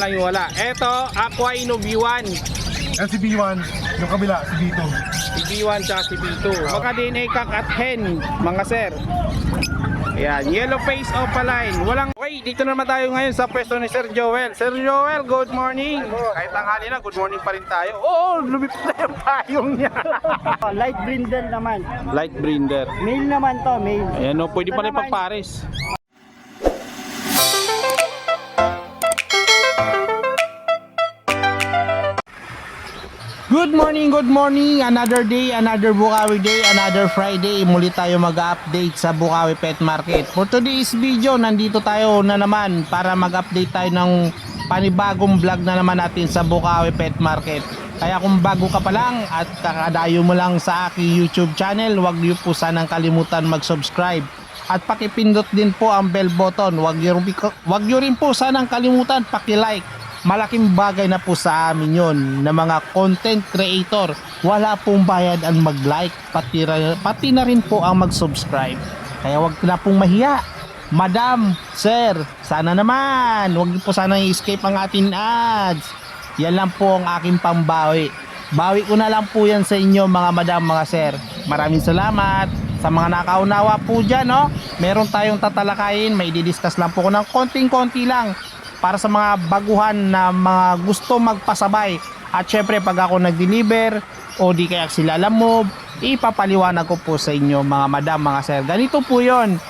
lang yung wala. Eto, Aqua Ino B1. Yan si B1, yung kabila, si B2. Si B1 tsaka si B2. Maka-DNA cock at hen, mga sir. Ayan, yellow face opaline. Walang... Okay, dito naman tayo ngayon sa pwesto ni Sir Joel. Sir Joel, good morning. Kahit tanghali na, good morning pa rin tayo. Oo, lumipit na yung payong niya. Light brindle naman. Light brinder. Male naman to, male. Ayan o, pwede pala ipagpares. Good morning, another day, another Bukawi day, another Friday. Muli tayo mag-update sa Bukawi Pet Market. For today's video, nandito tayo na naman para mag-update tayo ng panibagong vlog na naman natin sa Bukawi Pet Market. Kaya kung bago ka pa lang at kakadayo mo lang sa aking YouTube channel, huwag niyo po sanang kalimutan mag-subscribe. At pakipindot din po ang bell button. Huwag niyo rin po sanang kalimutan paki-like. Malaking bagay na po sa amin yon na mga content creator. Wala pong bayad ang mag-like, pati na rin po ang mag-subscribe. Kaya wag na pong mahiya. Madam, sir, sana naman wag niyo po sana i-escape ang ating ads. Yan lang po ang aking pambawi. Bawi ko na lang po yan sa inyo mga madam, mga sir. Maraming salamat. Sa mga nakaunawa po dyan, no? Meron tayong tatalakayin. May i-discuss lang po ko ng konting-konti lang para sa mga baguhan na mga gusto magpasabay. At syempre pag ako nag-deliver o di kaya sila mo, ipapaliwanag ko po sa inyo mga madam, mga sir. Ganito po yon.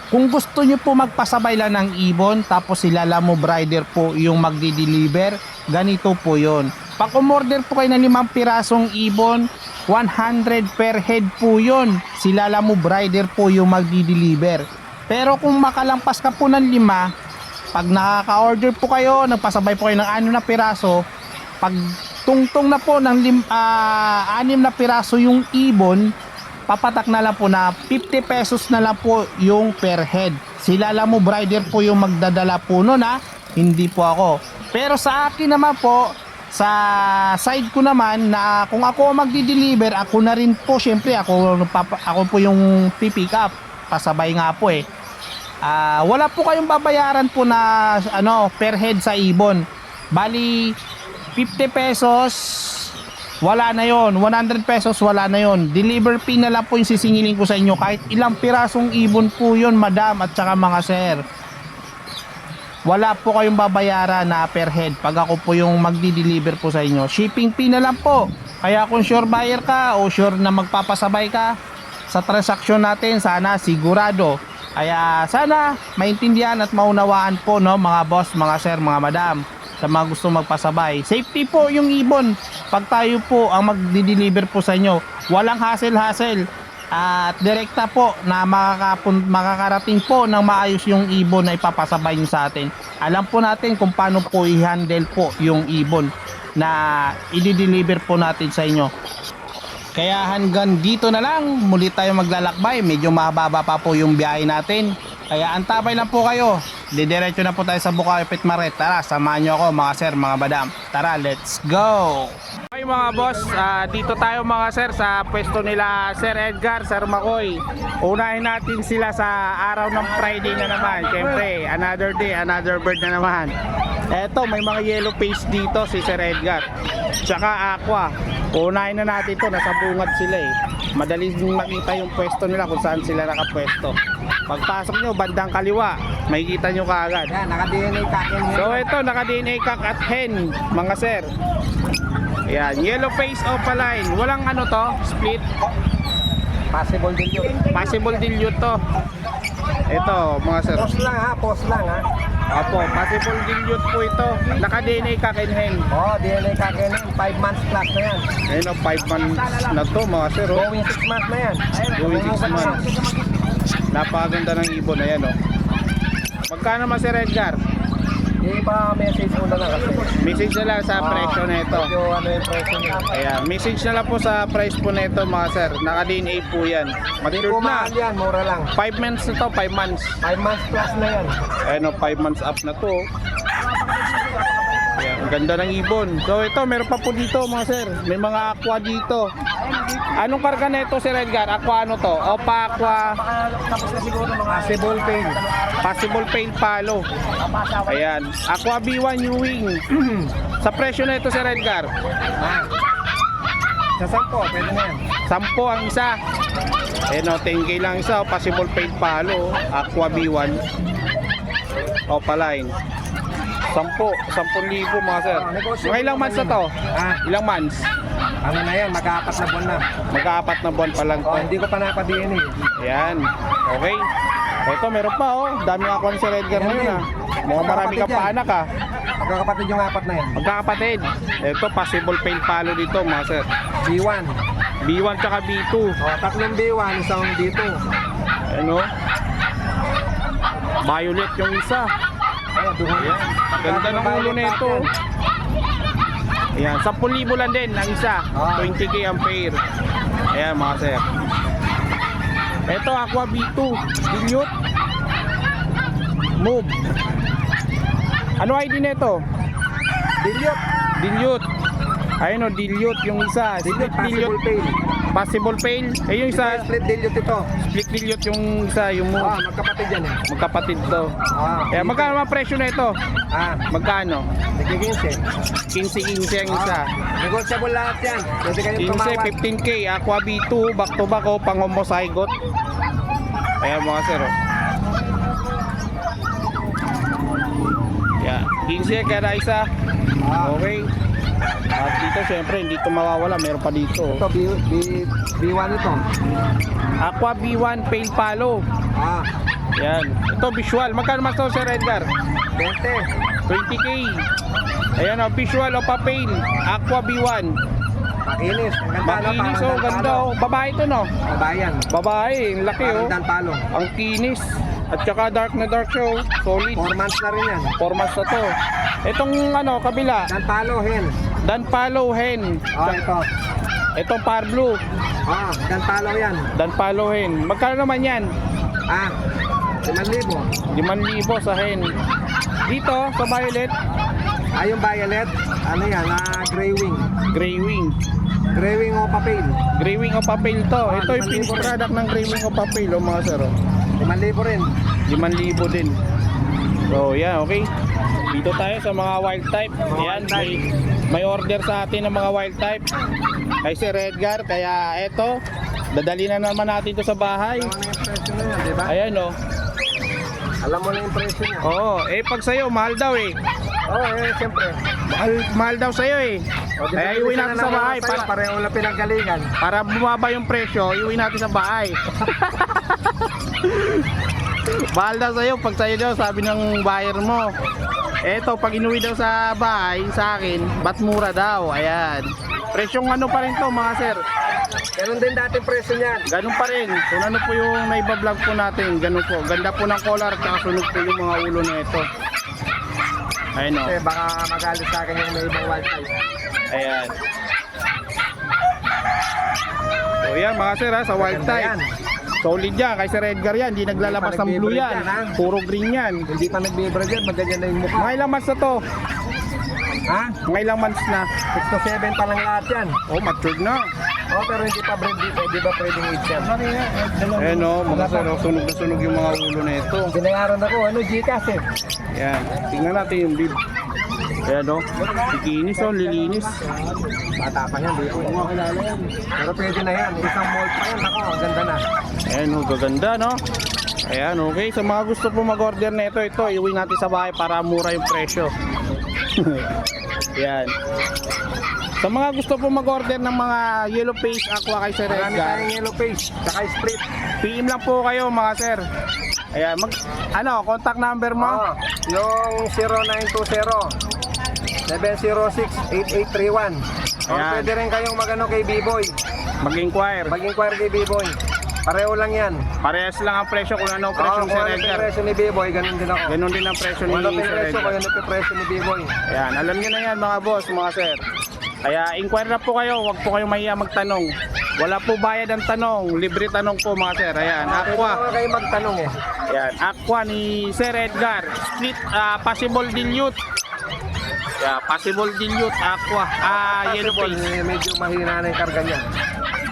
Kung gusto nyo po magpasabay lang ng ibon, tapos sila mo rider po yung magdi-deliver, ganito po yon. Pag umorder po kayo ng 5 pirasong ibon, 100 per head po yon. Sila mo rider po yung magdi-deliver. Pero kung makalampas ka po ng 5, pag nakaka-order po kayo, nagpasabay po kayo ng 6 na piraso, pag tungtong na po ng 6 na piraso yung ibon, papatak na lang po na 50 pesos na lang po yung per head. Sila lang mo brider po yung magdadala po nun, ha? Hindi po ako. Pero sa akin naman po, sa side ko naman, na kung ako magdi-deliver, ako na rin po, syempre ako po yung pipick up. Pasabay nga po eh. Wala po kayong babayaran po na per head sa ibon. Bali 50 pesos wala na yon, 100 pesos wala na yon. Deliver fee na lang po yung sisingilin ko sa inyo. Kahit ilang pirasong ibon po yon, madam at saka mga sir. Wala po kayong babayaran na per head pag ako po yung magdi-deliver po sa inyo. Shipping fee na lang po. Kaya kung sure buyer ka o sure na magpapasabay ka sa transaksyon natin, sana sigurado. Kaya sana maintindihan at maunawaan po, no, mga boss, mga sir, mga madam, sa mga gusto magpasabay. Safety po yung ibon pag tayo po ang magdi-deliver po sa inyo. Walang hassle-hassle at direkta po na makakarating po ng maayos yung ibon na ipapasabay nyo sa atin. Alam po natin kung paano po i-handle po yung ibon na i-deliver po natin sa inyo. Kaya hanggang dito na lang, muli tayo maglalakbay. Medyo mababa pa po yung biyahe natin. Kaya antabay lang po kayo. Didiretso na po tayo sa Bukawi Pet Market. Tara, samahan nyo ako mga sir, mga madam. Tara, let's go! Okay mga boss, dito tayo mga sir sa pwesto nila Sir Edgar, Sir Makoy. Unahin natin sila sa araw ng Friday na naman. Siyempre, another day, another bird na naman. Eto, may mga yellow face dito si Sir Edgar. Tsaka aqua. Unahin na natin ito, nasa bungad sila eh. Madaling makita yung pwesto nila kung saan sila nakapwesto. Pagpasok nyo, bandang kaliwa, makikita nyo kaagad. Yan, naka-DNA cock and hen. So ito, naka-DNA cock at hen, mga sir. Ayan, yellow face opaline. Walang split. Possible din yun. Possible dilute to. Ito, mga sir. Post lang ha, post lang ha. Opo, possible dilute po ito. Naka-DNA cock and hen. DNA cock and hen, 5 months plus na yan. Ayun o, 5 months na to mga sir. Oh. Going 6 months na yan. Going 6 months. Napakaganda ng ibon, ayan o. Magkano naman Sir Edgar? Ipa-message mo na lang kasi. Message na lang sa presyo na ito. Medyo yung presyo niya. Ayan, message na lang po sa price po na ito mga sir. Naka-DNA po yan. Hindi Matured po na. mahal yan, mura lang. 5 months na to, 5 months. 5 months plus na yan. Ayan o, 5 months up na to. Ayan, ang ganda ng ibon. So ito, meron pa po dito mga sir. May mga aqua dito. Anong karga na ito Sir Edgar? Aqua ano to? Opa aqua. Tapos na siguro mga possible pin. Possible pale palo. Ayan. Aqua B1 Ewing. Sa presyo na ito, Sir Edgar. Ah. Sa 10, pwede na yan. 10 ang isa. Ayan o, 10K lang isa. Possible pale palo. Aqua B1. Opaline. 10,000 mga sir. Mga ilang months na to? Ah, Ilang months? ano na yan, mag-4 na buwan na. Mag-4 na buwan pa lang to. Oh, hindi ko pa napadiin eh. Ayan. Okay. Ito, meron pa oh. Dami ako ni Sir Edgar ngayon ah. Mukhang marami kang paanak ah. Magkakapatid yung 4 na yan. Magkakapatid. Ito, possible pale palo dito mga sir. B1. B1 tsaka B2. Oh, 3 B1, isang B2. Ano? Violet yung isa. Ayan, duhan. Ayan. Ganda ng ulo nito. Ayan, 10,000 lang din ang isa. 20K ang pair. Ayan mga sir. Ito, Aqua B2. Dilute. Move. Ano ID nito? Dilute. Dilute. Ayun o, dilute yung isa. Split Possible dilute. fail. Possible fail. Eh yung isa, Split dilute ito. split dilute yung isa, yung move. Ah, magkapatid yan eh. Magkapatid to. Ah, Kaya magkano ang presyo na ito? Ah, Magkano? nagiging 15-15 ang isa. Negotiable lahat yan. Pwede kayong 15, tumawag. 15K, Aqua B2, back to back o pang homozygote. Ayan mga sir. Oh. Yan, 15 kada isa. Okay. At dito syempre hindi ito mawawala, meron pa dito. Ito, B1 ito. Aqua B1 pale palo. Ah, Yan. Ito visual. Magkano mas to Sir Edgar? 20. 20K. Ayan o, visual o pa-pale. Aqua B1. Makinis. Ang ganda, no? Makinis Parang o, ganda o. Babae to no? Babayan. Babae, ang laki o. Parang danpalo. Ang kinis. At saka dark na dark show. Solid. 4 months na rin yan. 4 months na to. Itong ano, kabila. Danpalo, hen. Danpalo hen. Oh, ito. Itong par blue. Ah, danpalo yan. Danpalo hen. Magkano naman yan? Ah, 5,000. 5,000 sa hen. Dito, sa violet, Ah, yung violet, ano yan, gray wing. gray wing. Gray wing o papel. Gray wing o papel to. Ah, Ito yung 5,000 finished rin. product ng gray wing o papel o mga sir. 5,000 rin. 5,000 din. So, yan, okay. Dito tayo sa mga wild type. Ayan, may order sa atin ng mga wild type. Kay Sir Edgar, kaya eto, dadali na naman natin to sa bahay. Alam mo na yung presyo na yan, di ba? Ayan o. Alam mo na yung presyo niya. Oo, eh pag sa'yo, mahal daw eh. Oo, siyempre. Mahal daw sa'yo eh. Kaya iuwi natin sa bahay para Pareho lang pinanggalingan. para bumaba yung presyo, iuwi natin sa bahay. Mahal daw sa'yo, pag sa'yo daw, sabi ng buyer mo. Eto, pag inuwi daw sa bahay, sa akin, ba't mura daw? Ayan. Presyong ano pa rin to mga sir. Ganun din dating presyo niyan. Ganun pa rin. Kung ano po yung naiba-vlog po natin, ganun po. Ganda po ng collar, at sunog po yung mga ulo na ito. Ayan o. Kasi baka magalit sa akin yung may ibang wild type. Ayan. So yan mga sir ha, sa wild Maganda type. yan. Solid yan, kay Sir Edgar yan, hindi naglalabas ng blue nagbe-breed yan. yan, ha? Puro green yan. Hindi pa nagbe-breed yan, maganyan na yung mukha. Mga ilang months na to? Ha? Mga ilang months na? 6 to 7 pa lang lahat yan. Oh, matured na. Oh, pero hindi pa breed dito. Di ba pwedeng age yan? Ayan o, mga sir, oh, sunog na sunog yung mga ulo na ito. Binayaran ako, ano, Gcash eh. Ayan, tingnan natin yung bib. Ayan o, sikinis o, lilinis. Bata pa yan, di ko kilala yan. Pero pwede na yan, isang mold pa yan. Ako, ang ganda na. Ayan o, gaganda no? Ayan, okay. Sa mga gusto po mag-order na ito, iuwi natin sa bahay para mura yung presyo. Ayan. Sa mga gusto po mag-order ng mga yellow face aqua kay Sir Marami Edgar, tayong yellow face, saka split. PM lang po kayo mga sir. Ayan, contact number mo? Oh, yung 0920-706-8831. Or Ayan. pwede rin kayong magano kay B-Boy. Mag-inquire. Mag-inquire kay B-Boy. Pareho lang yan. Parehas lang ang presyo kung ano ang presyo ni kung Sir ano yung Edgar. presyo ni B-Boy, ganun din ako. Ganun din ang presyo ni Kung ano yung Sir presyo, Edgar. kung ano yung presyo ni B-Boy. Ayan, alam niyo na yan mga boss, mga sir. Kaya inquire na po kayo, huwag po kayong mahiya magtanong. Wala po bayad ang tanong, libre tanong po mga sir. Ayan, Pwede aqua. naman kayo magtanong eh. Ayan, aqua ni Sir Edgar. Split, possible dilute. Yeah, possible dilute, aqua. Yellow Possible, face. medyo mahina na yung karga niya.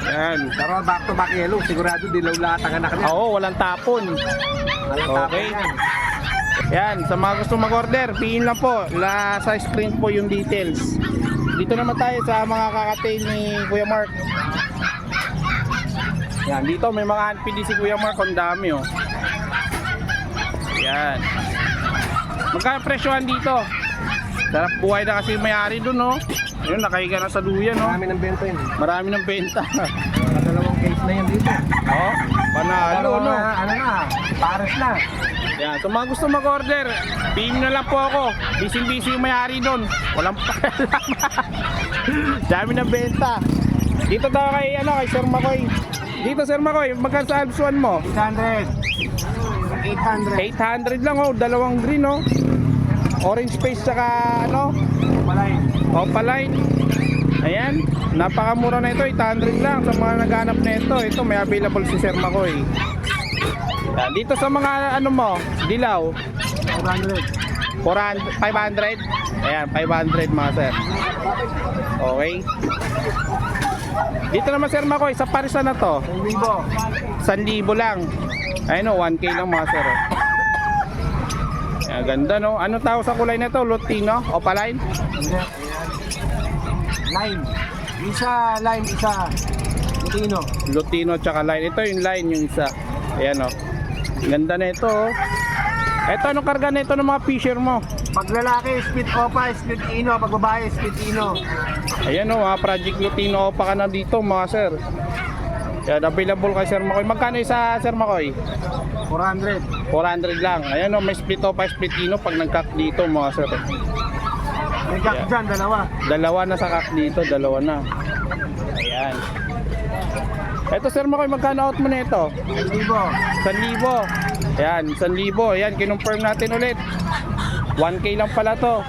Yan. Pero back to back yellow, sigurado dilaw lahat ang anak niya. Oo, walang tapon. Walang tapon Okay. yan. Yan, sa mga gusto mag-order, PIN lang po. Sa screen po yung details. Dito naman tayo sa mga kakatail ni Kuya Mark. Yan, dito may mga NPD si Kuya Mark, ang dami oh. Yan. Magkano presyohan dito? Sarap buhay na kasi may-ari dun oh. Yun, nakahiga na sa duyan oh. Marami ng benta yun. Marami ng benta. Dalawang case na yan dito. Oh, panalo no. Ano na, pares na. Yan, so mga gusto mag-order, PM na lang po ako. Busy yung may-ari doon. Walang pakialam. Dami ng benta. Dito daw kay Sir Makoy. Dito Sir Makoy, magkano sa Alpsuan mo? 800. 800. 800 lang oh, dalawang green oh. Orange face tsaka Palay. Opaline. Ayan, napakamura na ito, 800 lang sa mga naghanap na ito. Ito may available si Sir Makoy. Yan, dito sa mga dilaw 400. 500. Ayan, 500 mga sir. Okay. Dito naman Sir Makoy, sa parisa na to 1,000 lang. Ayun o, 1K lang mga sir. Ayan, ganda no. Anong tawag sa kulay na to? Lutino? Opaline? Hindi. Lime. Isa lime, isa Lutino. Lutino tsaka line. Ito yung line yung isa. Ayan o. Ganda na ito oh. Ito, anong karga na ito ng mga fisher mo? Pag lalaki, split opa, split ino. Pag babae, split ino. Ayan o, mga Project Lutino pa ka na dito mga sir. Yan, available kay Sir Makoy. Magkano isa Sir Makoy? 400. 400 lang. Ayan o, may split opa, split ino pag nag-cut dito mga sir. May gap Yeah. dyan, dalawa. Dalawa na sa cut dito, dalawa na. Ayan. Ito Sir Makoy, magkano out mo na ito? 1,000. 1,000. Ayan, 1,000. Ayan, kinonfirm natin ulit. 1K lang pala to.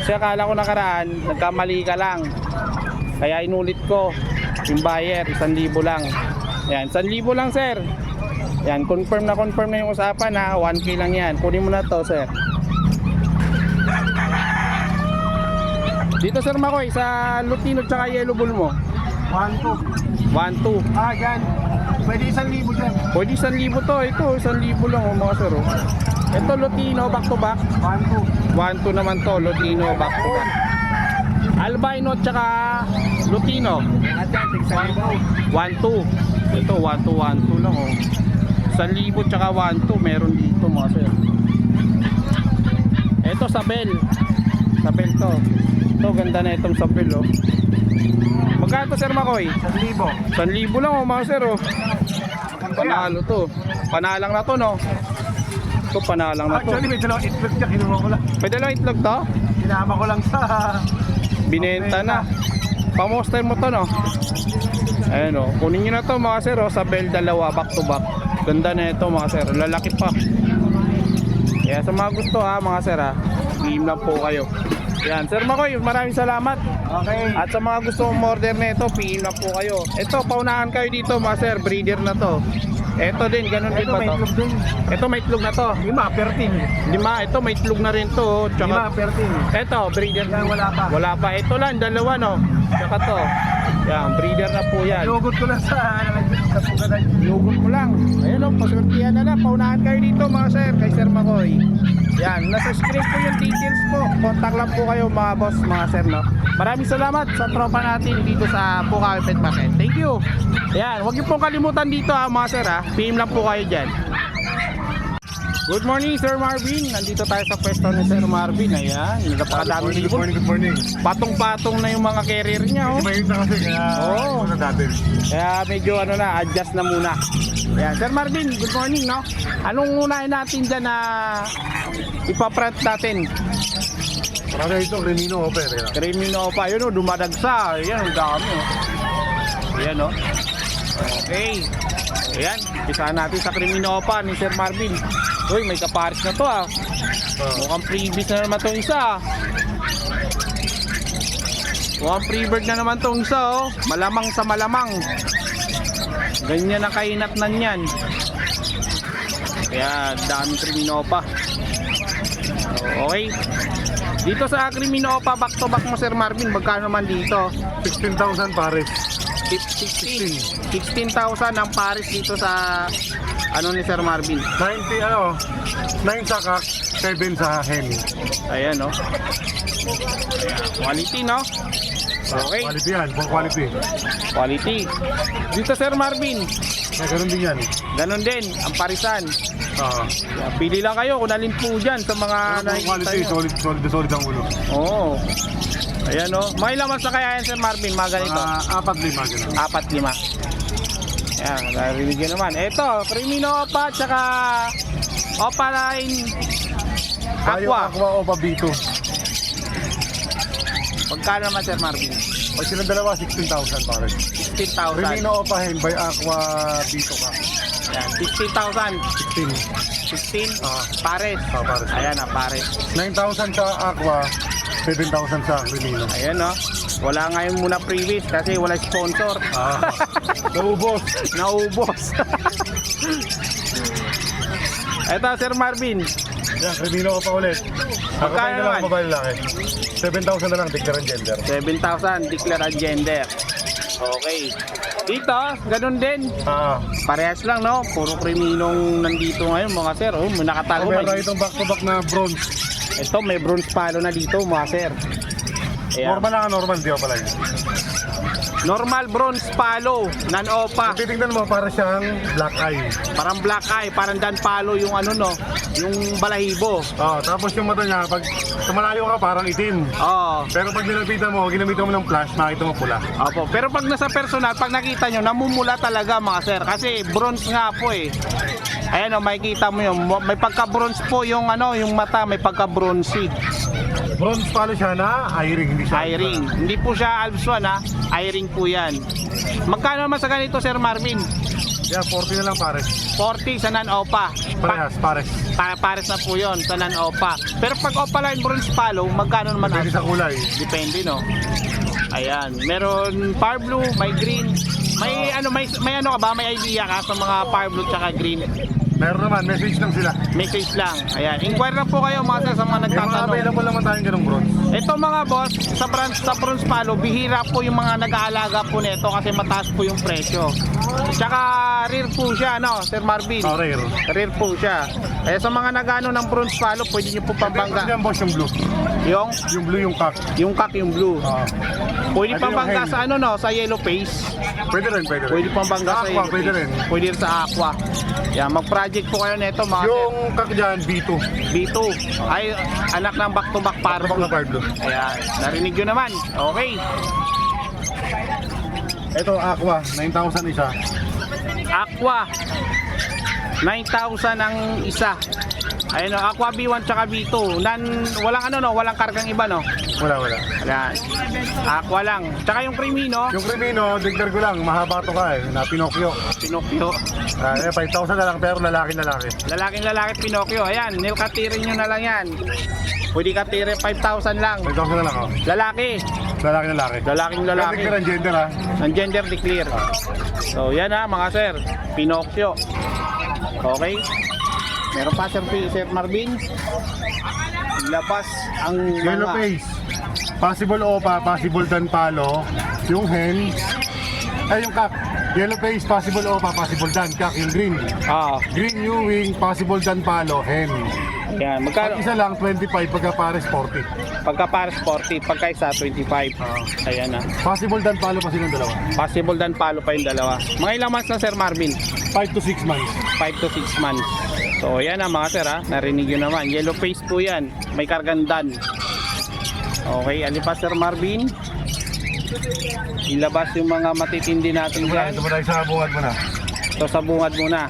Kasi akala ko nakaraan, nagkamali ka lang. Kaya inulit ko. Yung buyer, 1,000 lang. Ayan, 1,000 lang sir. Ayan, confirm na yung usapan ha. 1K lang yan. Kunin mo na to sir. Dito Sir Makoy, sa Lutino tsaka Yellow Bull mo. 1,200. 1,200. Ah, dyan. Pwede 1,000 dyan. Pwede 1,000 to. Ito, 1,000 lang mga sir. Oh. Ito Lutino, back to back. 1,200. 1,200 naman to, Lutino, back to back. Albino tsaka Lutino. At yan, 6,000. 1,200. Ito, 1,200 lang oh. 1,000 tsaka 1,200 meron dito mga sir. Ito Sabel. Sabel to. Ito, ganda na itong Sabel oh. Magkano to Sir Makoy? 1,000. 1,000 lang oh mga sir oh. Panalo to. Panalang na to no. Ito panalang na to. Actually, may dalawang itlog niya. Kinuha ko lang. Pwede lang itlog to? Sinama ko lang sa... Binenta na. Pamoster mo to no. Ayan o. Kunin nyo na to mga sir oh. Sabel dalawa back to back. Ganda na ito mga sir. Lalaki pa. Kaya sa mga gusto ha mga sir ha. Game lang po kayo. Yan. Sir Makoy, maraming salamat. Okay. At sa mga gusto mong order na ito, PM lang po kayo. Ito, paunahan kayo dito mga sir. Breeder na to. Ito din, ganun din Ito, ba may to? itlog din. Ito may itlog na to. 5, pertin. 5, ito may itlog na rin to. oh. 5, Tsaka, pertin. ito, breeder. Yan, wala pa. Wala pa. Ito lang, dalawa no. Tsaka to. Yan, breeder na po yan. Lugod ko lang sa pugadan. Lugod mo lang. Ayan o, pasuntihan na lang. Paunahan kayo dito mga sir, kay Sir Makoy. Yan, nasa screen po yung details po. Contact lang po kayo mga boss, mga sir no. Maraming salamat sa tropa natin dito sa Bukawi Pet Market. Thank you. Yan, huwag niyo pong kalimutan dito ha mga sir ha. PM lang po kayo dyan. Good morning Sir Marvin. Nandito tayo sa pwesto ni Sir Marvin. Ayan, napakadami Good morning, good morning. patong-patong na yung mga carrier niya oh. Mahirap na kasi kaya Oo. muna natin. Kaya medyo adjust na muna. Ayan, Sir Marvin, good morning no. Anong unahin natin dyan na ipaprint natin? Para ito, Remino Oper. Crimino pa, yun o, dumadagsa. Ayan, ang dami o. Ayan o. Okay. Ayan, pisahan natin sa Crimino pa ni Sir Marvin. Uy, may kaparis na to ah. Mukhang freebies na naman itong isa ah. Mukhang freebird na naman itong isa oh. Malamang sa malamang. Ganyan ang kainatnan yan. Kaya daming Criminopa. Okay. Dito sa Criminopa back to back mo Sir Marvin, magkano naman dito? 16,000 pares. 16,000 ang pares dito sa ano ni Sir Marvin. 9 sa kak, 7 sa hen. Ayan, no? Quality, no? Okay, Quality yan, for quality. quality. Dito Sir Marvin, Ganun din yan. ganun din, ang parisan. Ah, Pili lang kayo kung alin po dyan sa mga for nakikita quality, nyo. solid ang ulo. Oo. Ayan, no? May laman sa kaya yan Sir Marvin, mga ganito. Mga 4-5 ganun. 4-5. Ayan, narinig nyo naman. Ito, Crimino Opa, tsaka Opa Line Tayo Aqua. Aqua o Pabito. Magkano naman Sir Marvin? Pag silang dalawa, 16,000 pare. 16,000. Remino Opahen by Aqua Bito ka. Ayan, 16,000. 16. 16, Ah. pares. Pares. Ayan, pares. 9,000 sa Aqua, 7,000 sa Remino. Ayan, no? Wala ngayon muna previous kasi wala sponsor. Naubos. Naubos. Ito, Sir Marvin. Yan, Remino ka pa ulit. Magkano Nakapay na lang naman? ang babae lalaki. 7,000 na lang, tignan ang gender. 7,000, declare ang gender. Okay. Dito, ganun din. Parehas lang, no? Puro kriminong nandito ngayon, mga sir. Oh, may nakatago. Meron tayo May... itong back-to-back na bronze. Ito, may bronze palo na dito, mga sir. Ayan. Normal lang, normal, di pa pala yun. Normal bronze palo, non-opa. Kung titignan mo, para siyang black eye. Parang black eye, parang dan palo yung ano, no? Yung balahibo. Tapos yung mata niya, pag tumalayo ka, parang itim. Oo. Pero pag nilapitan mo, ginamitan mo ng flash, makita mo pula. Opo. Pero pag nasa personal, pag nakita nyo, namumula talaga mga sir. Kasi bronze nga po eh. Ayan o, makikita mo yun. May pagka-bronze po yung ano, yung mata, may pagka-bronzy. Bronze palo siya na eye-ring, hindi siya. Eye-ring. Hindi po siya Alps 1 ha. Eye-ring po yan. Magkano naman sa ganito, Sir Marvin? Yeah, 40 na lang pares. 40 sa non-opa. Pares. Pares na po yun sa non-opa. Pero pag opa line bronze palo, magkano naman? Depende sa kulay. Depende, no? Ayan. Meron far blue, may green. May ano ka ba? May idea ka sa mga far blue tsaka green? Meron naman, message lang sila. Message lang. Ayan. Inquire lang po kayo mga sir sa mga May mga nagtatanong. available naman tayong ganong bronze. Ito mga boss, sa bronze palo, bihira po yung mga nag-aalaga po nito kasi mataas po yung presyo. Tsaka rare po siya, no, Sir Marvin? Rare. Rare po siya. Eh sa mga nagano ng bronze palo, pwede nyo po pambangga. Yan boss, yung blue. Yung Yung blue, yung cock. yung blue. Pwede Ano pambangga yung sa ano no, sa yellow face. Pwede rin. Pwede pambangga sa Aqua, yellow pwede face. rin. Pwede rin sa aqua. Yan, mag-project po kayo nito mga sir. Yung cock dyan, B2. B2 ay anak ng back-to-back Parang paro. na blue. Ayan, narinig nyo naman. Okay. Ito, Aqua, 9,000 isa. Aqua 9,000 ang isa. Ayun o, Aqua B1 tsaka B2. Walang kargang iba, no? Wala. Ayan. Aqua lang. Tsaka yung Crimino, Yung Crimino, digder ko lang, mahaba to ka na Pinocchio. Pinocchio. 5,000 na lang, pero lalaki. Lalaking lalaki Pinocchio. Ayan, nilkatirin nyo na lang yan. Pwede katirin 5,000 lang. 5,000 na lang, oh. Lalaki. Lalaki. Lalaking lalaki. Digder ang gender, ha. Ang gender declare. So yan ha mga sir, Pinocchio. Okay. Meron pa Sir Marvin. Labas ang Yellow mga face. Possible opa, possible dan palo. Yung hen. Yung cock. Yellow face, possible opa, possible dan. Cock, yung green. Green Ewing, possible dan palo, hen. Ayan, Pag magkano? isa lang, 25. Pagka pares, 40. Pagka para 40, pagka isa 25. Ayan na. Possible dan palo pa silang dalawa. Possible dan palo pa yung dalawa. Mga ilang months na Sir Marvin? 5 to 6 months. 5 to 6 months. So ayan na mga sir ha, narinig nyo naman. Yellow face po yan, may kargandan. Okay, alipas Sir Marvin. Ilabas yung mga matitindi natin dyan. Ito mo tayo sa bungad mo na. So sa bungad muna.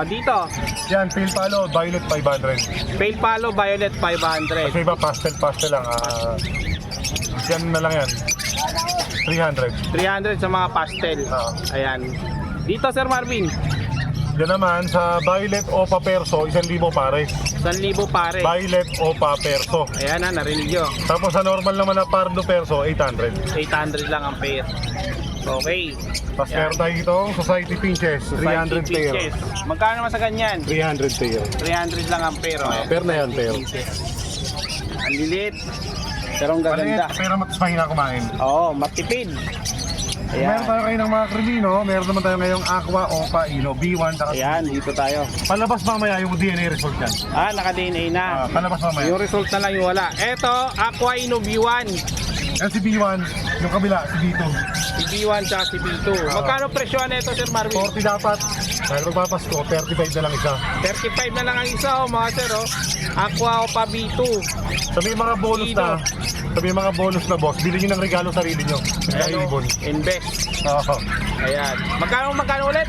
Dito, Yan, pale palo, violet 500. pale palo, violet 500. Kasi iba pastel lang. Yan na lang yan. 300. 300 sa mga pastel. Ayan. Dito Sir Marvin, Yan naman sa violet opa perso, 1,000 pares. 1,000 pare. Violet opa perso. Ayan na, narinig nyo. Tapos sa normal naman na pardo perso, 800. 800 lang ang pair. Okay. Tapos Yan. meron tayo itong society pinches, 300 Society pair. Pinches. Magkano naman sa ganyan? 300 pair. 300 lang ang pair. Oh. Pair na yan, pair. Ang lilit. Pero ang gaganda. Pero mas mahina kumain. Oo, matipid. Ayan. Meron tayo kayo ng mga Cremino, meron naman tayo ngayong Aqua, Opa, Ino, B1, saka Ayan, dito tayo. palabas mamaya yung DNA result yan. Naka-DNA na. Palabas mamaya. Yung result na lang yung wala. Eto, Aqua Ino B1. Yan si B1, yung kabila, si B2. Si B1 tsaka si B2. Magkano presyo na ito, Sir Marvin? 40 dapat. Dahil magpapasko, 35 na lang isa. 35 na lang ang isa, mga sir. Aqua Opa B2. Sabi yung mga bonus Ino. na, sabi yung mga bonus na boss, bilhin nyo ng regalo sarili nyo. Kaya Ayan, ibon. invest. Oo. Ayan. Magkano ulit?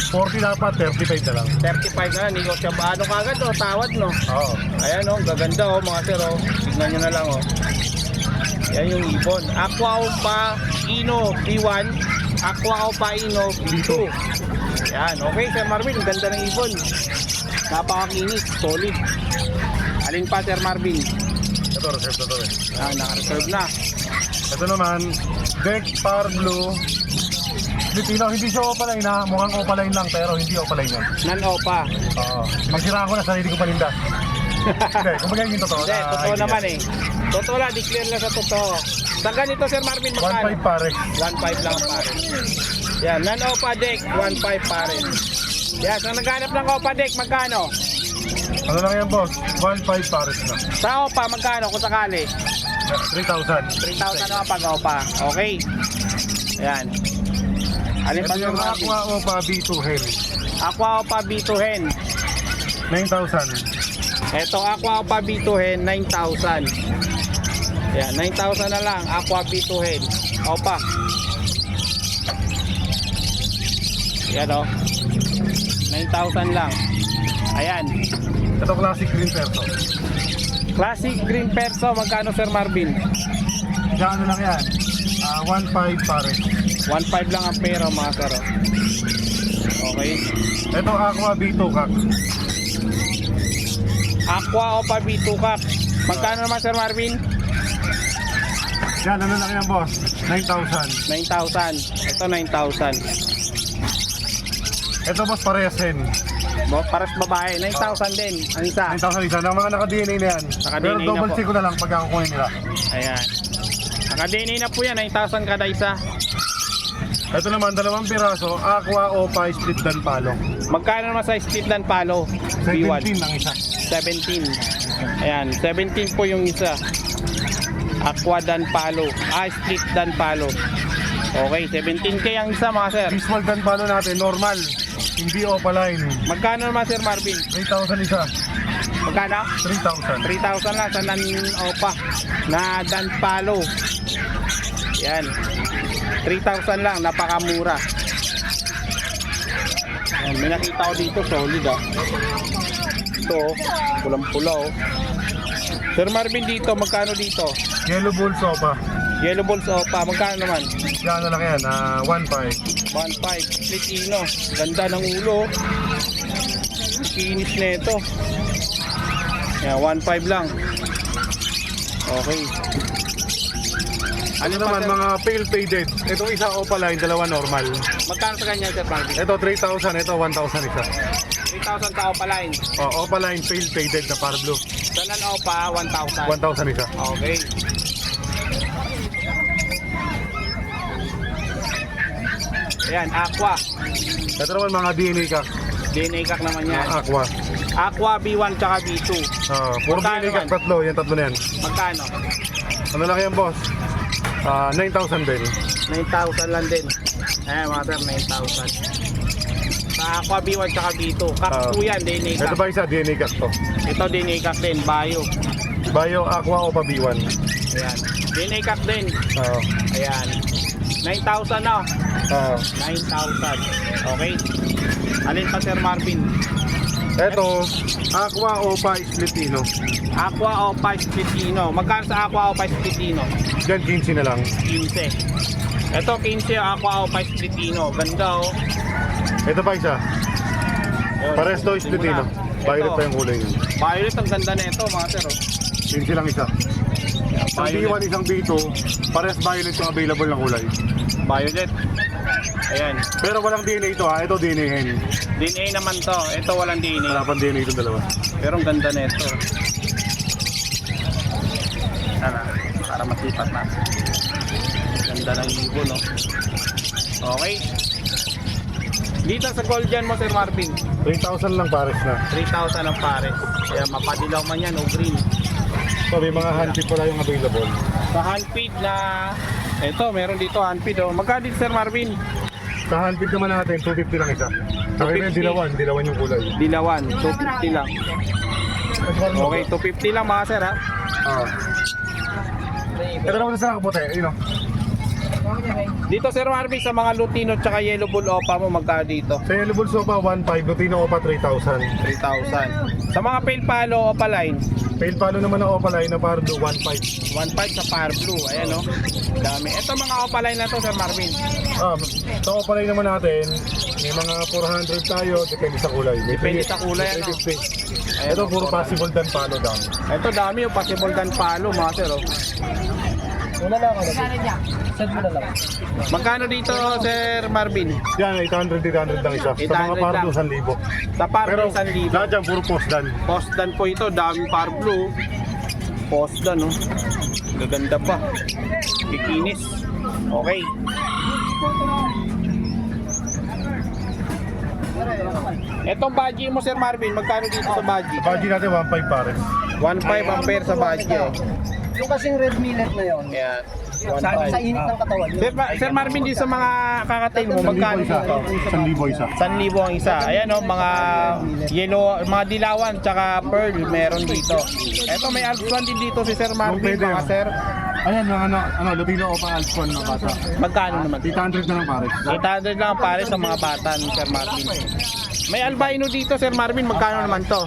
40 dapat, 35 na lang. 35 na lang. Hindi ko siya paano kagad, tawad, no? Oo. Ayan, gaganda, mga sir. Tignan nyo na lang, Yan yung ibon. Aqua Opa Ino B1. Aqua Opa Ino B2. Yan. Okay, Sir Marvin. Ganda ng ibon. Napakakinis. Solid. Alin pa, Sir Marvin? Ito, reserve na to eh. Naka-reserve na. Ito naman, Deck Power Blue. Filipino, hindi siya opaline ha. Mukhang opaline lang, pero hindi opaline yan. Non-Opa. Oo. Magsira ko na, sarili ko paninda. Hindi, kumbaga yung totoo. Hindi, totoo naman eh. Totoo lang. Declare lang sa totoo. Saan ganito, Sir Marvin? 1.5 Magkano? pare. 1.5 lang pare. Yan, non-Opa deck, 1.5 pare. Yan, so naghanap ng Opa deck, magkano? Ano lang yan boss? 1.5 pares na. Sa Opa, magkano kung sakali? 3,000. 3,000 naman pag Opa. Okay. Yan. Alin pa Ito yung Aqua Opa B2 Hen. Aqua Opa B2 Hen. 9,000. Ito, Aqua Opa B2 Hen, 9,000. Yan, 9,000 na lang. Aqua B2 Hen. Opa. Yan 9,000 lang. Ayan. Ito classic green perso. Classic Green Perso, magkano Sir Marvin? Gano'n lang yan? 1.5 pares. 1.5 lang ang pera, mga sir. Okay. Ito Aqua B2 Kak. Aqua Opa B2 Cup. Magkano naman Sir Marvin? Yan, ano lang yan boss? 9,000. 9,000. Ito 9,000. Ito boss parehas hen. Paras babae, 9,000 din. Ang isa. 9,000 isa. Ng mga naka-DNA na yan. Naka-DNA Pero na double po. check ko na lang pag kukunin nila. Ayan. Naka-DNA na po yan, 9,000 kada isa. Ito naman, dalawang piraso. Aqua Opa Split Dan Palo. Magkano naman sa split dan palo? 17 ang isa. 17. Ayan, 17 po yung isa. Aqua dan palo. Split dan palo. Okay, 17k ang isa, mga sir. Visual Dan Palo natin, normal. Hindi opaline. Magkano naman Sir Marvin? 3,000 isa. Magkano? 3,000. 3,000 lang sa non-opa na dan palo. Yan. 3,000 lang, napakamura. Yan, may nakita ko dito, solid Ito, pulang-pula Sir Marvin dito, magkano dito? Yellow Bull Sopa. Yellow balls opa, magkano naman? Gano'n lang yan, 1.5. 1.5, split ino. Ganda ng ulo. Kinis na ito. Yan, 1.5 lang. Okay. Ano naman, mga pale faded. Ito isa opaline, dalawa normal. Magkano sa kanya, Sir Marvin? Ito 3,000, ito 1,000 isa. 3,000 sa opa line. Opaline pale faded na par blue. Sa non-opa, 1,000. 1,000 isa. Okay. Ayan, aqua. Ito naman mga DNA Kak. DNA kak naman yan. Aqua. Aqua B1 tsaka B2. Puro Magkano DNA Kak, naman? tatlo. Yan, tatlo na yan. Magkano? Ano lang yan, boss? 9,000 din. 9,000 lang din. Ayan mga sir, 9,000. Sa aqua B1 tsaka B2. Kak po yan, DNA Ito kak. ba isa, DNA Kak to? Ito DNA kak din, bio. Bio Aqua Opa B1. Ayan. DNA kak din. Oo. Ayan. 9,000 na. Oo. 9,000. Okay. Alin pa Sir Marvin? Ito, Aqua Opa Splitino. Aqua Opa Splitino. Magkano sa Aqua Opa Splitino? Diyan 15 na lang. 15. Ito 15 Aqua Opa Splitino. Ganda Ito pa isa. Yun. Pares to Tingnan Splitino. mo na. Violet Ito. pa yung kulay niya. Violet, ang ganda na ito mga sir. 15 lang isa. Isang Violet. B1, isang B2. Pares violet yung available na kulay. Violet. Ayan. Pero walang DNA ito ha. Ito DNA hen. DNA naman to. Ito walang DNA. Wala pang DNA itong dalawa. Pero ang ganda na ito. Para masipat na. Ganda ng ibon, no? Okay. Dito sa Golden mo, Sir Marvin, 3,000 lang pares na. 3,000 ang pares. Kaya mapadilaw man yan o green. So may mga handpick pala yung available. Sa handfeed na, ito, meron dito handfeed, oh. Magkano dito, Sir Marvin? Sa handpick naman natin, 250 lang isa. Sa akin yung 250. dilawan yung kulay. Dilawan, 250 lang. Okay, 250 lang mga sir, ha? Ah. Ito naman sa kapote, yun o. Dito, Sir Marvin, sa mga Lutino tsaka Yellow Bull Opa mo, magkano dito? Sa Yellow Bull Sopa, 1,500. Lutino Opa, 3,000. 3,000. Sa mga Pale Palo Opa line, Pale Palo naman ang Opa line na Pardo, 1,500. 1.5 sa Par Blue. Ayan, no? Dami. Ito mga Opa line na to, Sir Marvin. Sa Opa line naman natin, may mga 400 tayo, depende sa kulay. May Depende sa kulay, ano? 350. Ito puro possible dan palo down. Ito dami yung possible dan palo, mga sir, oh. Una lang ako. Send mo na lang. Magkano dito, Sir Marvin? Yan, 800 lang isa. Sa 800 mga Pardo, lang. 1,000. Sa Par Pero Blue, 1,000. lahat dyan, puro post dan. Postdan po ito, daming Par Blue. Postdan, no? Gaganda pa. Kikinis. Okay. Etong badge mo, Sir Marvin, magkano dito sa badge? Budget natin, 1,500 pares. 1.5 ang pair sa badge, oh. Yung kasing red millet na yun. Ayan. Sa init ng katawan. Sir Marvin, di sa mga kakatail mo, magkano 1,000 isa. dito? 1,000 isa. 1,000 ang isa. Ayan, oh, mga yellow, mga dilawan, tsaka pearl, meron dito. Eto, may Alps 1 din dito si Sir Marvin, Pwede, mga oh. sir. Ayan, Lutino Opa Alphon na bata. Magkano naman? 800 na lang pares. 800 lang pare sa mga bata ni Sir Marvin. May albino dito, Sir Marvin, magkano naman to?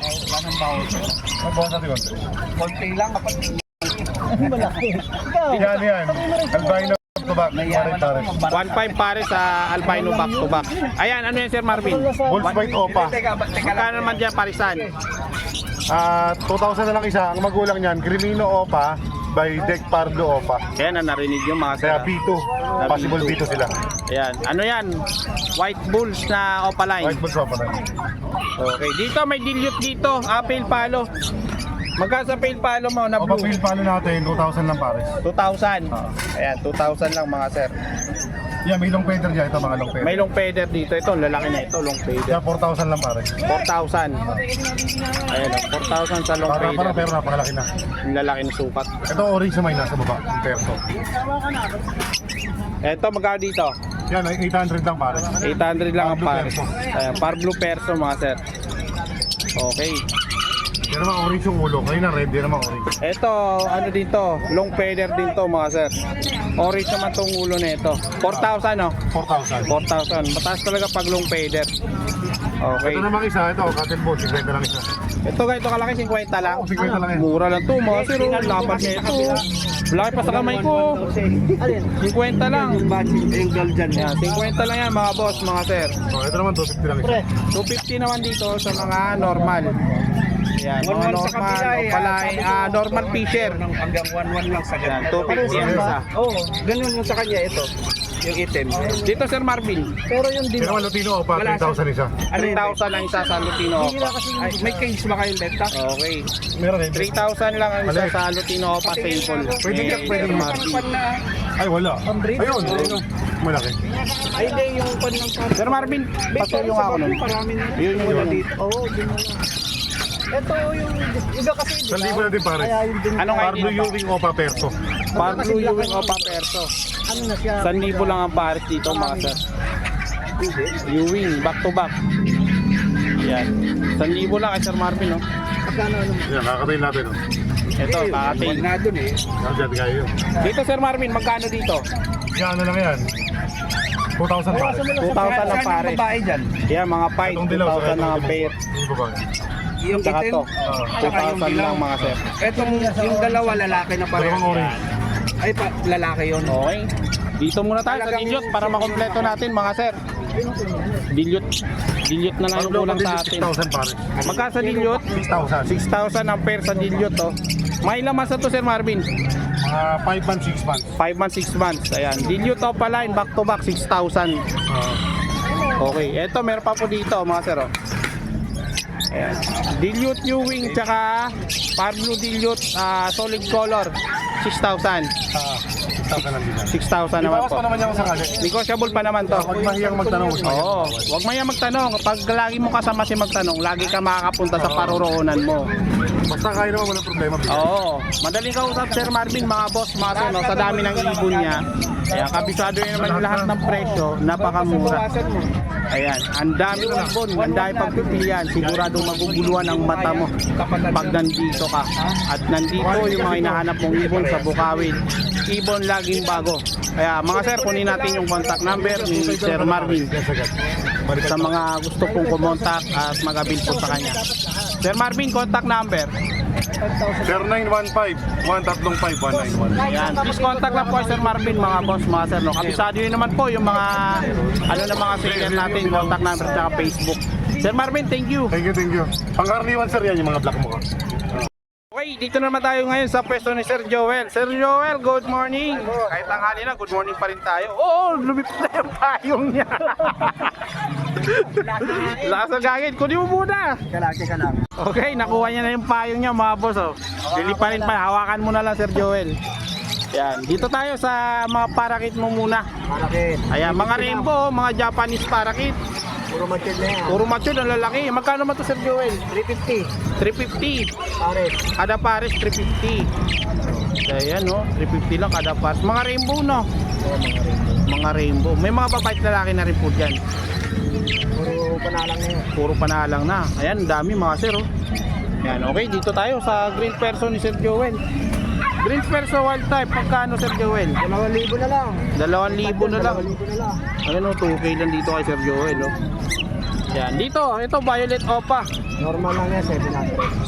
Magbawas natin konti. Konti lang. Malaki. Yan. Albino to back. Pares. 1.5 pare sa albino back to back. Ayan, ano yan, Sir Marvin? Bulls White Opa. Magkano naman dyan, parisan? 2,000 na lang isa. Ang magulang niyan, Grimino Opa by Deck Pardo Opa. Ayan, narinig yung mga sir. Kaya B2. Possible B2 sila. Ayan, ano yan? White bulls na opaline. White Bulls Opa na. Okay, dito may dilute dito, apple palo. Magkano sa pale palo mo na Opa blue? Pale Palo natin, 2,000 lang pares. 2,000. Ayan, 2,000 lang mga sir. Yan, may long feather dyan. Ito mga long feather. May long feather dito. Ito, lalaki na ito, long feather. Yan, 4,000 lang pares. 4,000. Ayan, 4,000 sa long Bata pa feather. na pero napakalaki na. Yung lalaki ng sukat. Ito orange na may nasa baba. Yung perso. Ito, magkano dito? Yan, 800 lang pares. 800 lang ang Par blue pares. perso. Ayan, par blue perso mga sir. Okay. Yan naman orange yung ulo. Ngayon na red, yan naman orange. Ito, ano dito, long feather din to mga sir. Orange naman tong ulo na ito. 4,000 no? 4,000. 4,000. Mataas talaga pag long feather. Okay. Ito naman isa, ito, cotton ball, 50 lang isa. Ito ganito kalaki, 50 lang. 50 lang yan. Mura lang to mga sir. Oh. Lapat na ito. Laki pa sa kamay ko. 50 lang. Yung girl dyan. Yan, 50 lang yan mga boss, mga sir. So, ito naman 250 lang isa. 250 naman dito sa mga normal. Yan, mga normal, normal fisher. Hanggang 1-1 lang sa Yan, 250 yan isa. Oo, ganun yung sa kanya ito. Yung item. Dito Sir Marvin, Pero yung Yan naman Lutino Opa, 3,000 isa. 3,000 lang isa sa Lutino Opa. Ay, may case ba kayong benta? Okay. Meron din. 3,000 lang ang isa sa Lutino Opa sample. Pwede Eh, ka, pwede Sir ka. Marvin. Ay, wala. Ayun, malaki. Ay, hindi yung pan ng Sir Marvin, pasuyong ako nun. Yun yung wala yun. dito. Oo, din mo lang. Ito yung iba kasi. 1,000 na din pares. Kaya yung din. Ano nga Pardo dito? Ewing Opa Perso. Par blue Ewing Opa Perso. Ano na siya? 1,000 lang ang pares dito mga sir. Ewing, back to back. Yan. 1,000 lang kay Sir Marvin, no? Pagkano ano? Yan, kakatayin natin. Oh. Ito, kakatail. Wag na dun eh. Nandiyan kayo yun. Dito Sir Marvin, magkano dito? Yan, ano lang yan. 2,000 pares. 2,000 lang pares. babae dyan? Yan, mga fight, Itong dilaw, 2,000 lang ang pair. Yung babae. Yung Tsaka itim? to, Tsaka yung 2,000 dilaw. lang mga sir. Etong yung dalawa lalaki na pareho. Dalawang orange. Ay, lalaki yun. Okay. Dito muna tayo sa dilute para makompleto natin mga sir. Dilute na lang yung kulang sa atin. 6,000 pares. Magkano sa dilute? 6,000. 6,000 ang pair sa dilute, oh. May laman sa to Sir Marvin. 5 months, 6 months. 5 months, 6 months. Ayan. Dilute opaline, back to back, 6,000. Okay. Eto, meron pa po dito mga sir, oh. Ayan. Dilute Ewing tsaka Par Blue Dilute solid color. 6,000. 6,000 lang din. 6,000 naman Ibawas po. pa naman niya kung sakali. Negotiable pa naman to. Huwag mahiyang magtanong. Oo, huwag maya magtanong. Pag lagi mo kasama si magtanong, lagi ka makakapunta sa paruroonan mo. Basta kaya naman, walang problema. Oo, madaling kausap Sir Marvin, mga boss, mga sir, no, sa dami ng ibon niya. Kaya kabisado yun naman lahat ng presyo, napakamura. Ayan, ang dami ng ibon, ang dami pagpipilian, siguradong maguguluhan ang mata mo pag nandito ka. At nandito yung mga hinahanap mong ibon sa Bukawin. Ibon laging bago. Kaya mga sir, kunin natin yung contact number ni Sir Marvin sa mga gusto pong kumontak at mag-avail po sa kanya. Sir Marvin, contact number. 0915-135-191. Ayan, please contact lang po Sir Marvin, mga boss, mga sir. No? Kabisado yun naman po yung mga na mga seller natin, contact number sa Facebook. Sir Marvin, thank you. Thank you. Pangkaraniwan sir yan, yung mga black mo ka. Okay, dito naman tayo ngayon sa pwesto ni Sir Joel. Sir Joel, good morning. Kahit tanghali na, good morning pa rin tayo. Oo, lumipit na yung payong niya. Lakas ng gagawin, kunin mo muna. Kalaki ka lang. Okay, nakuha niya na yung payong niya, mga boss. Oh. Dili pa rin pa, hawakan mo na lang Sir Joel. Yan, dito tayo sa mga parakit mo muna. Malaki. Ayan, mga rainbow, mga Japanese parakit. Puro matured na yan. Puro mature, ang lalaki. Magkano ba ito Sir Joel? 350. 350. Pares. Kada pares 350. Ayan no, 350 lang kada pares. Mga rainbow no. Mga rainbow. May mga babait lalaki na rin po dyan. Puro panalang na yan. Puro panalang na. Ayan, dami mga sir oh. Ayan, okay, dito tayo sa green person ni Sir Joel. Green person wild type, pagkano Sir Joel? 2,000 na lang. 2,000 na lang. 2,000 na lang. Ayan o, 2K lang dito kay Sir Joel oh. Ayan, dito, ito Violet Opa. Normal lang yan,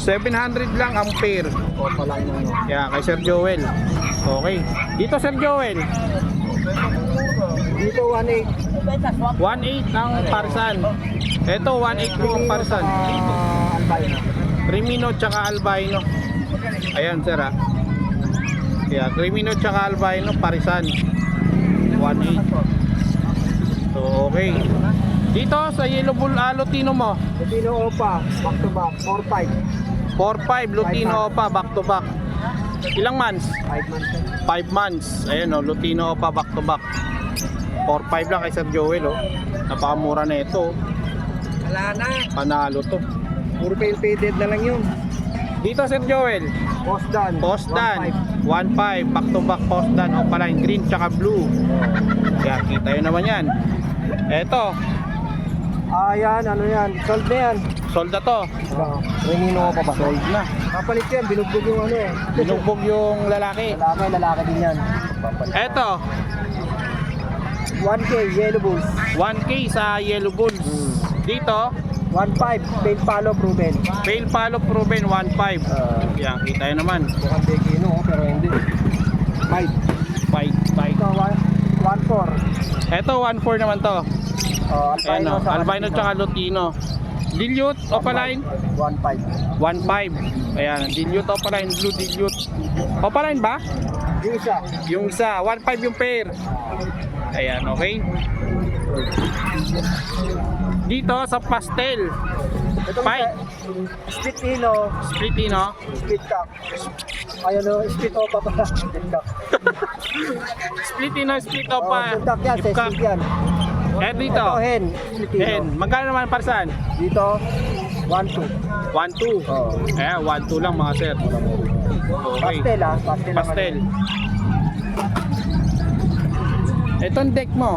700. 700 lang ang pair. Opa lang yan. Ayan, kay Sir Joel. Okay. Dito Sir Joel, Dito 1,800. 1.8 ang parsan. Ito 1.8 po ang parsan. Albino. Crimino tsaka albino. Ayan sir ha. Yeah, Crimino tsaka albino parisan. 1.8. So okay. Dito sa Yellow Bull Lutino mo, Lutino Opa, back to back, 4,500. 4.5 Lutino pa back to back. Ilang months? 5 months. 5 months. Ayan o, Lutino pa back to back. 4.5 lang kay Sir Joel oh. Napakamura na ito. Wala na. Panalo to. Puro paid na lang yun. Dito Sir Joel, Postdan. Postdan 1.5 back to back Postdan opaline green tsaka blue. Kaya kita yun naman yan. Eto, Yan, ano yan. Sold na yan. sold na to. Renino pa ba? Sold na. Kapalit yan, binugbog yung ano eh. Binugbog yung lalaki. Lalaki din yan. Eto, 1K, Yellow Bulls. 1K sa Yellow Bulls. Dito, 1.5, paid palo proven. Pale Palo Proven 1.5. Yan, kita yun naman. Mukhang Bekino, pero hindi. 5. 5. Ito, 1.4. Eto, 1.4 naman to. Albino, Ano, albino tsaka Lutino. Dilute, opaline 1.5. 1.5. Ayan, dilute, opaline, blue dilute. Opaline ba? Yung isa. Yung isa, 1.5 yung pair. Ayan, okay. Dito sa pastel, Ito Fight. Split Hilo, split no? split cock. Ayun o, split opa pa. Split cock. Split no, split opa. Split cock yan, sa Ipka. split yan. Eh dito, Ito, hen. Split Hilo. hen, magkano naman parsan? Dito, 1.2. 1.2. Oh. Ayan, 1.2 lang mga sir. Okay. Pastel ah, pastel. Pastel. Itong deck mo,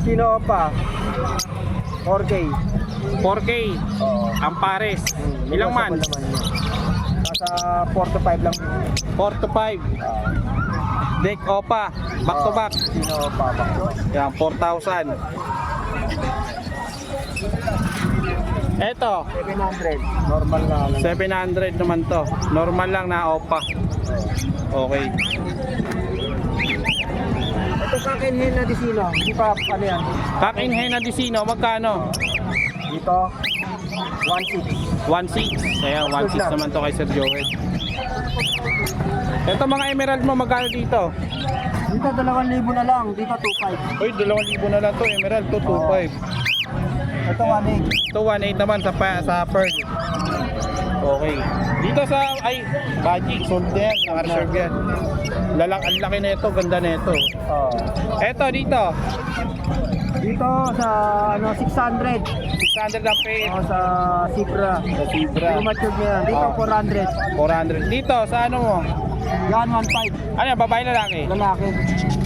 Sino pa? 4K. 4K, Oo. ang pares. Ilang months? Nasa 4 to 5 lang. 4 to 5. Deck opa, back to back. Sino pa? Yan, 4,000. Eto, 700. Normal na lang. 700 naman to. Normal lang na opa. Okay. Ito sa akin hen na disino. Hindi pa ano yan. Kakin hen na disino, magkano? Dito, 1.6. 1.6. Ayan, 1.6 naman to kay Sir Joel. Ito mga emerald mo, magkano dito? Dito 2,000 na lang. Dito 2.5. Uy, 2,000 na lang to. Emerald to 2.5. Ito 1.8. Ito 1.8 naman sa pearl. Okay. Dito sa, ay, Baji, sold na yan. Naka-reserve yan. Ang laki na ito, ganda na ito. Oh. Eto, dito. Dito sa 600. 600 ang pair. O sa Cibra. Sa Cibra. Yung matured na yan. Dito Oh. 400. 400. Dito, sa ano mo? Yan 1.5. Ano yan, babae lalaki? Lalaki.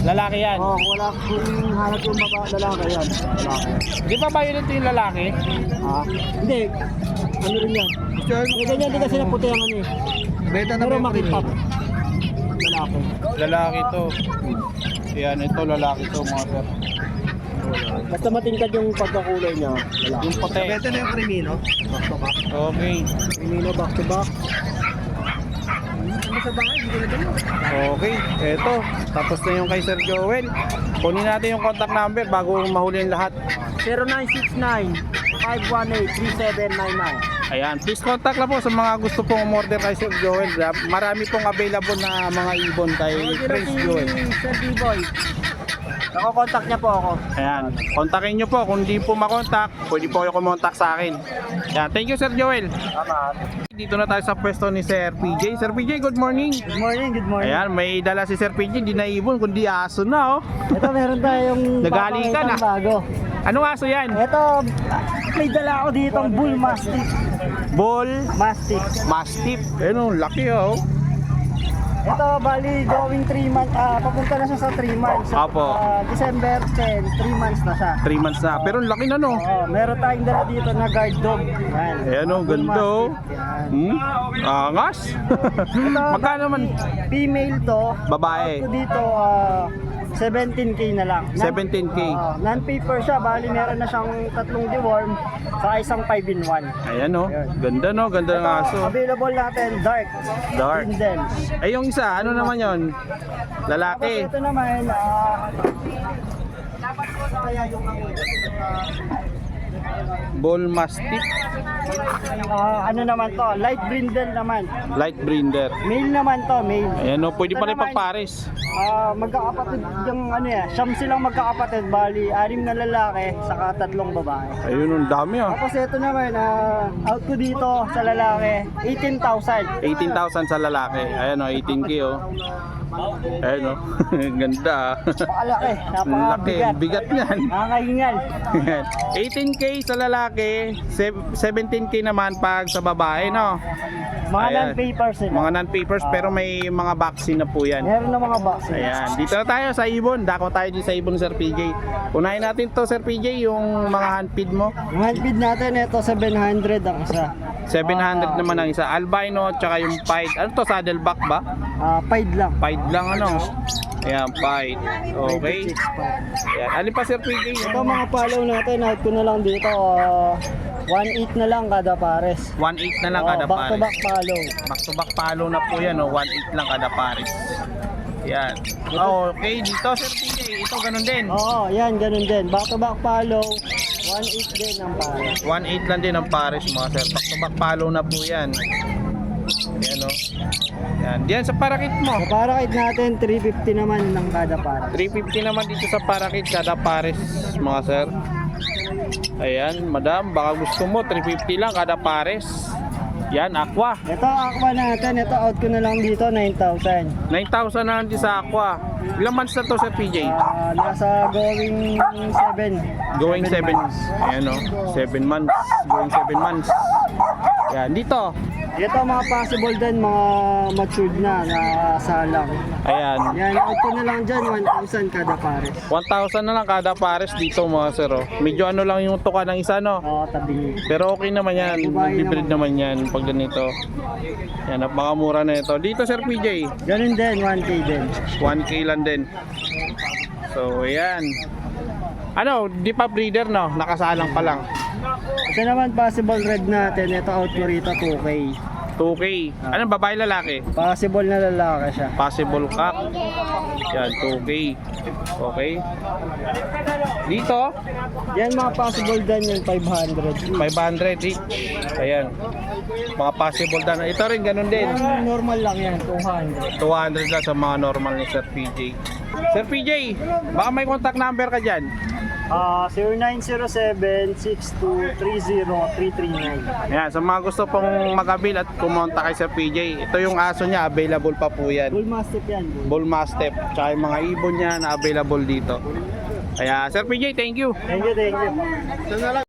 Lalaki yan. Oh, wala kung hanap yung lalaki yan. Lalaki. Di ba violet yung lalaki? Ah, hindi. Ano rin yan? May ganyan din kasi na puti ang ano eh. Beta na pero makipap. Lalaki. Lalaki to. Yan, ito lalaki to mga sir. Basta matingkad yung pagkakulay niya. Lalaki. Yung puti. Beta na yung Crimino. Back to back. Okay. Crimino back to back. Ano sa bahay? Hindi na ganyan. Okay, eto. Tapos na yung kay Sir Joel. Kunin natin yung contact number bago mahuli yung lahat. 0969-518-3799. Ayan, please contact lang po sa mga gusto pong umorder kay Sir Joel. Marami pong available na mga ibon kay Prince Joel. Sir D-Boy. Nako-contact niya po ako. Ayan, kontakin nyo po. Kung di po makontak, pwede po kayo kumontak sa akin. Ayan, thank you Sir Joel. Salamat. Dito na tayo sa pwesto ni Sir PJ. Sir PJ, good morning. Good morning, good morning. Ayan, may dala si Sir PJ. Di na ibon, kundi aso na oh. Ito meron tayong Nagali ka na. papakitang bago. Anong aso yan? Ito, may dala ako dito ang Bull Mastiff. Bull Mastiff. Mastiff. Ayun, laki oh. Ito, bali, going 3 months, papunta na siya sa 3 months. So, Apo. December 10, 3 months na siya. 3 months na. Pero ang laki na no. Meron tayong dala dito na guard dog. Yan. Ayan oh, Bull ganda oh. Mastiff, yan. Angas. Ito, Magkano naman? Female to. Babae. Ito dito, 17K na lang. 17K. Non-paper siya, bali meron na siyang 3 deworm sa isang 5-in-1. Ayan oh. Ganda no, ganda ng aso. Available natin, dark. Dark. Brindle. Ay yung isa, ano naman yon? Lalaki. Tapos ito naman, kaya yung Bull Mastiff. ano naman to, light brindle naman. Light Brinder. Male naman to, male. Ayan oh, pwede Ito pala naman, ipagpares. magkakapatid yung ano yan, siyam silang magkakapatid, bali 6 na lalaki, saka 3 babae. Ayun, ang dami ah. Tapos ito naman, out ko dito sa lalaki, 18,000. 18,000 sa lalaki. Ayan oh, 18K oh. Ayan oh. Ganda ah. Napakalaki, Laki, napakabigat. bigat niyan. Nakakahingal. 18K sa lalaki, 17K naman pag sa babae, no? Mga Ayan. non-papers sila. Mga non-papers pero may mga vaccine na po yan. Meron na mga box. Ayan, dito na tayo sa ibon. Dako tayo dito sa ibon, Sir PJ. Unahin natin to, Sir PJ, yung mga handfeed mo. Yung handfeed natin, ito 700 ang isa. 700 naman ang isa. Albino, tsaka yung pied. Ano to, saddleback ba? Pied lang. Pied lang, ano? Ayan, pied. Okay. 26 pa. Ayan. Alin pa, Sir PJ? Ito mga follow natin, out ko na lang dito. 1.8 na lang kada pares. 1.8 na lang kada Back to pares. back follow. Back to back follow na po yan, oh. 1.8 lang kada pares. Yan. Oh, okay, dito Sir PJ, ito ganun din. Oo, yan, ganun din. Back to back follow. 1.8 din ang pares. 1.8 lang din ang pares mga sir. Back to back follow na po yan. Yan oh. Yan. Diyan sa parakit mo. Sa parakit natin, 350 naman ng kada pares. 350 naman dito sa parakit kada pares mga sir. Ayan, madam, baka gusto mo 350 lang kada pares. Yan, aqua. Ito, aqua natin. Ito, out ko na lang dito, 9,000. 9,000 na lang din sa aqua. Ilang months na to Sir PJ? Nasa going 7. Going 7. Ayan oh, 7 months. Going 7 months. Yan, dito. Ito mga possible din, mga matured na salang. Ayan. Yan, out ko na lang dyan, 1,000 kada pares. 1,000 na lang kada pares dito mga sir. Oh. Medyo ano lang yung tuka ng isa no. Oo, tabi. Pero okay naman yan. Babae Bibrid naman yan pag ganito. Yan, napakamura na ito. Dito Sir PJ, Ganun din, 1K din. 1K lang din. So, ayan. Ano, di pa breeder no? Nakasalang pa lang. Ito naman possible red natin, ito out ko rito 2K. 2K. Ano, babae lalaki? Possible na lalaki siya. Possible cock. Yan, 2K. Okay. Dito, Yan mga possible din yung 500. 500 each. Ayan. Mga possible na. Ito rin, ganun din. Yan, normal lang yan, 200. 200 lang sa mga normal ni Sir PJ. Sir PJ, baka may contact number ka dyan. 0907-6230-339. Ayan, sa mga gusto pong mag-avail at kumonta kay Sir PJ, ito yung aso niya, available pa po yan. Bull Mastiff yan. Bull Mastiff, tsaka yung mga ibon niya na available dito. Kaya Sir PJ, thank you. Thank you, thank you. Ito na lang.